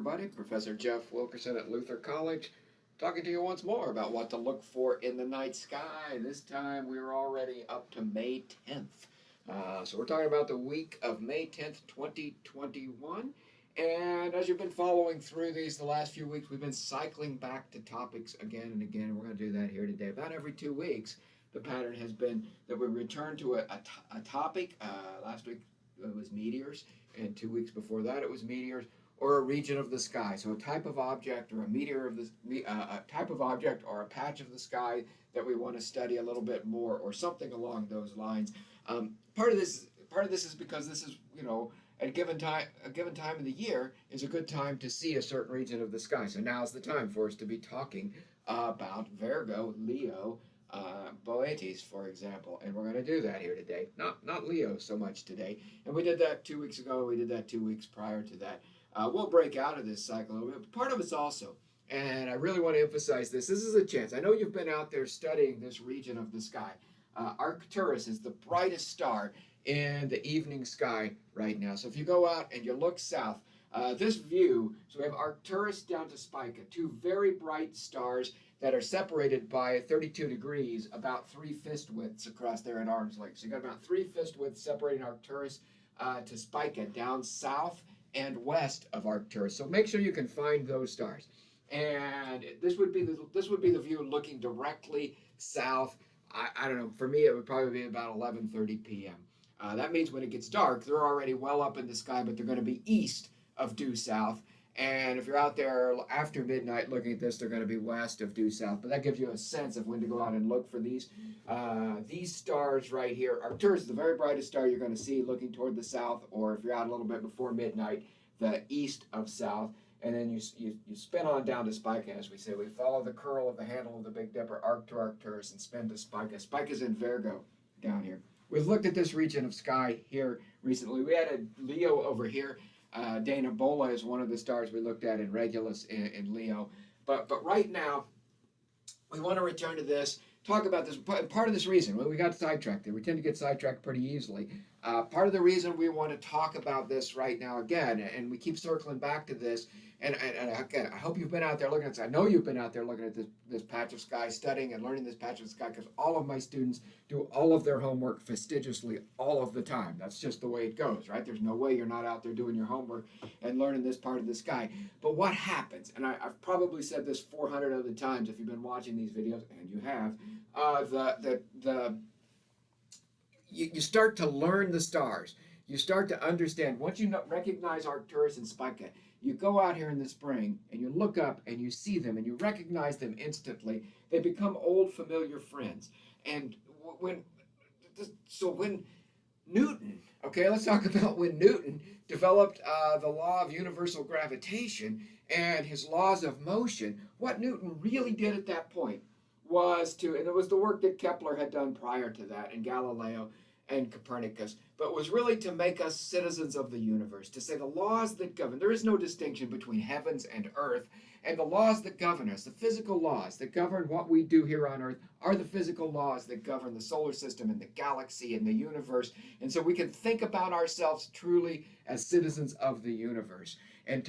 everybody. Professor Jeff Wilkerson at Luther College, talking to you once more about what to look for in the night sky. This time we're already up to May 10th. So we're talking about the week of May 10th, 2021. And as you've been following through these the last few weeks, we've been cycling back to topics again and again. And we're going to do that here today. About every 2 weeks, the pattern has been that we return to a topic. Last week it was meteors, and 2 weeks before that it was meteors, or a region of the sky. So a type of object, or a meteor of a type of object, or a patch of the sky that we want to study a little bit more, or something along those lines. Part of this is because this is, at a given time in the year is a good time to see a certain region of the sky. So now's the time for us to be talking about Virgo, Leo, Boetes, for example, and we're going to do that here today. Not Leo so much today, and we did that 2 weeks ago. We did that 2 weeks prior to that. We'll break out of this cycle a little bit. But part of it's also, and I really want to emphasize this. This is a chance. I know you've been out there studying this region of the sky. Arcturus is the brightest star in the evening sky right now. So if you go out and you look south, this view, so we have Arcturus down to Spica, two very bright stars that are separated by 32 degrees, about 3 fist widths across there at arm's length. So you got about 3 fist widths separating Arcturus to Spica down south and west of Arcturus. So make sure you can find those stars. And this would be the view looking directly south. I don't know. For me, it would probably be about 11:30 p.m. That means when it gets dark, they're already well up in the sky, but they're going to be east of due south. And if you're out there after midnight looking at this, they're going to be west of due south. But that gives you a sense of when to go out and look for these stars right here. Arcturus is the very brightest star you're going to see looking toward the south, or if you're out a little bit before midnight, the east of south. And then you spin on down to Spica, as we say. We follow the curl of the handle of the Big Dipper, arc to Arcturus, and spin to Spica. Spica's in Virgo down here. We've looked at this region of sky here recently. We had a Leo over here. Dana Bola is one of the stars we looked at in Regulus in Leo. But right now, we want to return to this, talk about this. Part of this reason, when we got sidetracked there, we tend to get sidetracked pretty easily. Part of the reason we want to talk about this right now again, and we keep circling back to this, and again, I hope you've been out there looking at this. I know you've been out there looking at this patch of sky, studying and learning this patch of sky, because all of my students do all of their homework fastidiously all of the time. That's just the way it goes, right? There's no way you're not out there doing your homework and learning this part of the sky. But what happens, and I've probably said this 400 other times if you've been watching these videos, and you have, you start to learn the stars. You start to understand. Once you recognize Arcturus and Spica, you go out here in the spring and you look up and you see them and you recognize them instantly. They become old familiar friends. And when Newton, let's talk about when Newton developed the law of universal gravitation and his laws of motion, what Newton really did at that point was and it was the work that Kepler had done prior to that, and Galileo and Copernicus, but was really to make us citizens of the universe, to say the laws that govern. There is no distinction between heavens and earth, and the laws that govern us, the physical laws that govern what we do here on earth, are the physical laws that govern the solar system and the galaxy and the universe. And so we can think about ourselves truly as citizens of the universe, and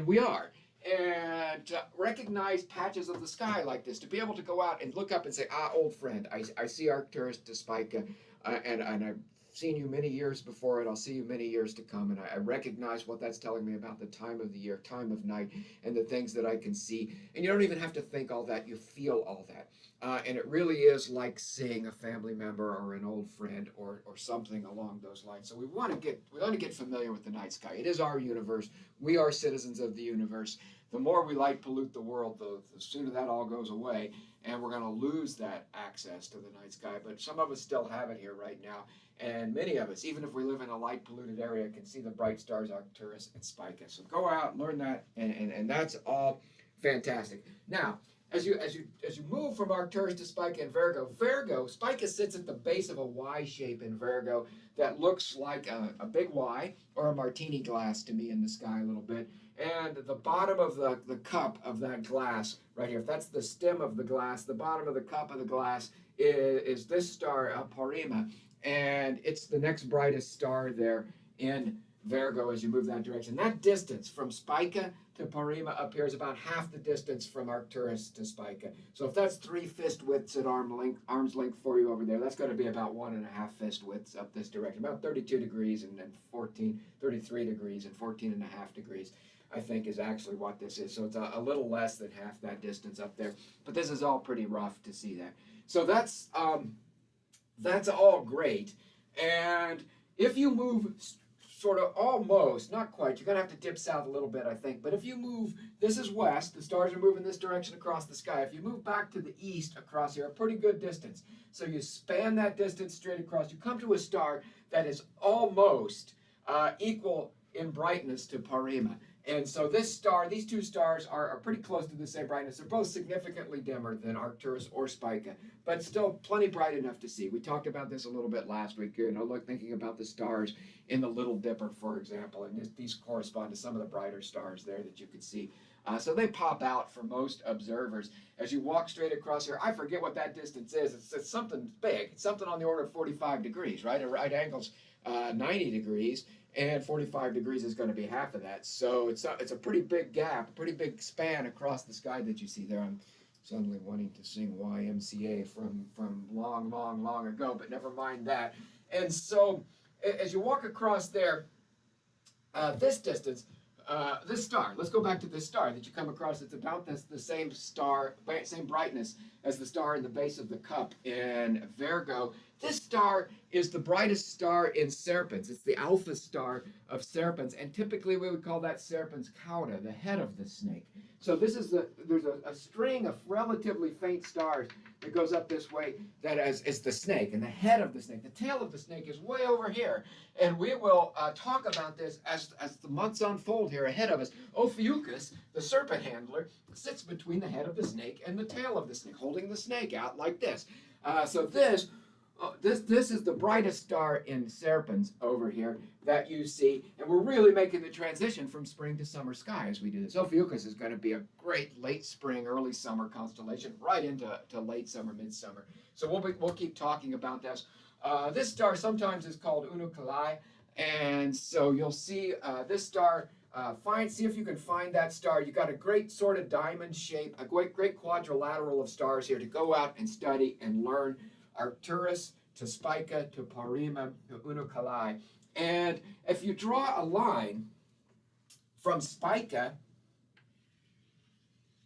we are. And to recognize patches of the sky like this, to be able to go out and look up and say, old friend, I see Arcturus to Spica, and I've seen you many years before, and I'll see you many years to come, and I recognize what that's telling me about the time of the year, time of night, and the things that I can see. And you don't even have to think all that, you feel all that. And it really is like seeing a family member or an old friend or something along those lines. So we want to get familiar with the night sky. It is our universe. We are citizens of the universe. The more we light pollute the world, the sooner that all goes away, and we're going to lose that access to the night sky. But some of us still have it here right now, and many of us, even if we live in a light polluted area, can see the bright stars Arcturus and Spica. So go out, learn that, and that's all fantastic. Now, as you move from Arcturus to Spica and Virgo, Spica sits at the base of a Y shape in Virgo that looks like a big Y or a martini glass to me in the sky a little bit. And the bottom of the cup of that glass right here, if that's the stem of the glass, the bottom of the cup of the glass is this star, Porrima, and it's the next brightest star there in Virgo as you move that direction. That distance from Spica to Parima up here is about half the distance from Arcturus to Spica. So if that's 3 fist widths at arm's length for you over there, that's going to be about 1.5 fist widths up this direction, about 32 degrees and then 33 degrees and 14.5 degrees. I think is actually what this is. So it's a little less than half that distance up there. But this is all pretty rough to see that. So that's all great. And if you move sort of almost, not quite, you're going to have to dip south a little bit, I think. But if you move, this is west, the stars are moving this direction across the sky. If you move back to the east across here, a pretty good distance. So you span that distance straight across. You come to a star that is almost equal in brightness to Parima. And so this star, these two stars are pretty close to the same brightness. They're both significantly dimmer than Arcturus or Spica, but still plenty bright enough to see. We talked about this a little bit last week, thinking about the stars in the Little Dipper, for example, and these correspond to some of the brighter stars there that you could see. So they pop out for most observers. As you walk straight across here, I forget what that distance is. It's something big. It's something on the order of 45 degrees, right? At right angles, 90 degrees. And 45 degrees is going to be half of that. So it's a pretty big gap, a pretty big span across the sky that you see there. I'm suddenly wanting to sing YMCA from long, long, long ago, but never mind that. And so as you walk across there, this distance, this star, let's go back to this star that you come across. It's about the same star, same brightness as the star in the base of the cup in Virgo. This star is the brightest star in Serpens. It's the alpha star of Serpens, and typically we would call that Serpens cauda, the head of the snake. So this is there's a string of relatively faint stars that goes up this way that is the snake, and the head of the snake. The tail of the snake is way over here, and we will talk about this as the months unfold here ahead of us. Ophiuchus, the serpent handler, sits between the head of the snake and the tail of the snake, holding the snake out like this. So this is the brightest star in Serpens over here that you see, and we're really making the transition from spring to summer sky as we do this. Ophiuchus is going to be a great late spring, early summer constellation, right into late summer, midsummer. So we'll keep talking about this. This star sometimes is called Unukalai, and so you'll see this star. See if you can find that star. You got a great sort of diamond shape, a great quadrilateral of stars here to go out and study and learn. Arcturus to Spica to Parima to Unukalai. And if you draw a line from Spica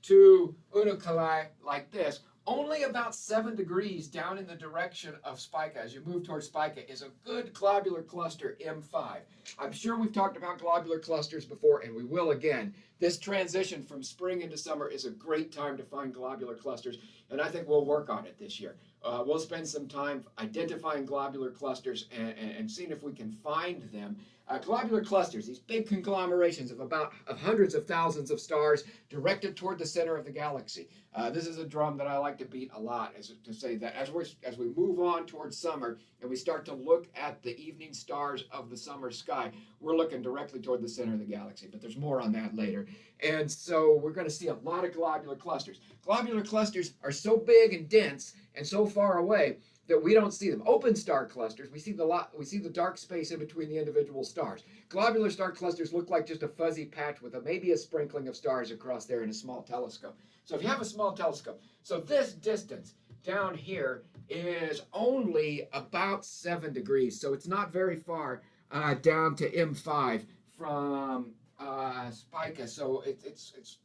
to Unukalai like this, only about 7 degrees down in the direction of Spica, as you move towards Spica, is a good globular cluster M5. I'm sure we've talked about globular clusters before, and we will again. This transition from spring into summer is a great time to find globular clusters, and I think we'll work on it this year. We'll spend some time identifying globular clusters and seeing if we can find them. Globular clusters, these big conglomerations of hundreds of thousands of stars directed toward the center of the galaxy. This is a drum that I like to beat a lot, to say that as we move on towards summer and we start to look at the evening stars of the summer sky, we're looking directly toward the center of the galaxy, but there's more on that later. And so we're going to see a lot of globular clusters. Globular clusters are so big and dense and so far away that we don't see them. Open star clusters, we see the dark space in between the individual stars. Globular star clusters look like just a fuzzy patch with maybe a sprinkling of stars across there in a small telescope. So if you have a small telescope, so this distance down here is only about 7 degrees, so it's not very far down to M5 from Spica, so it's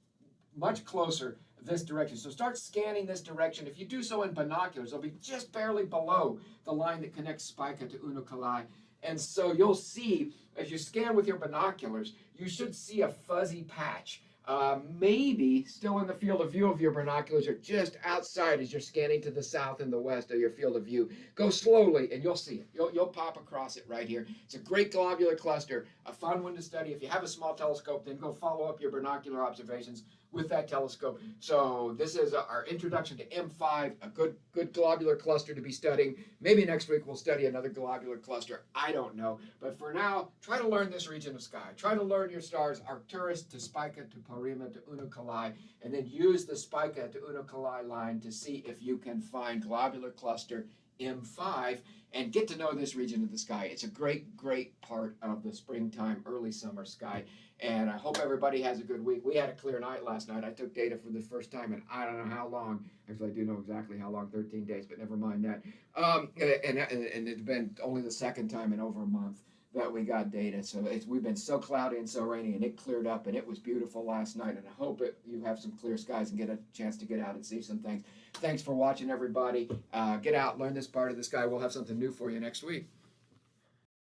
much closer this direction. So start scanning this direction. If you do so in binoculars, it'll be just barely below the line that connects Spica to Unukalai. And so you'll see, as you scan with your binoculars, you should see a fuzzy patch. Maybe still in the field of view of your binoculars, or just outside as you're scanning to the south and the west of your field of view. Go slowly and you'll see it. You'll pop across it right here. It's a great globular cluster, a fun one to study. If you have a small telescope, then go follow up your binocular observations with that telescope. So this is our introduction to M5, a good globular cluster to be studying. Maybe next week we'll study another globular cluster. I don't know. But for now, try to learn this region of sky. Try to learn your stars, Arcturus to Spica to Parima to Unukalai, and then use the Spica to Unukalai line to see if you can find globular cluster M5 and get to know this region of the sky. It's a great, great part of the springtime, early summer sky. And I hope everybody has a good week. We had a clear night last night. I took data for the first time in I don't know how long. Actually, I do know exactly how long, 13 days, but never mind that. And it's been only the second time in over a month that we got data. So we've been so cloudy and so rainy, and it cleared up, and it was beautiful last night. And I hope you have some clear skies and get a chance to get out and see some things. Thanks for watching, everybody. Get out, learn this part of the sky. We'll have something new for you next week.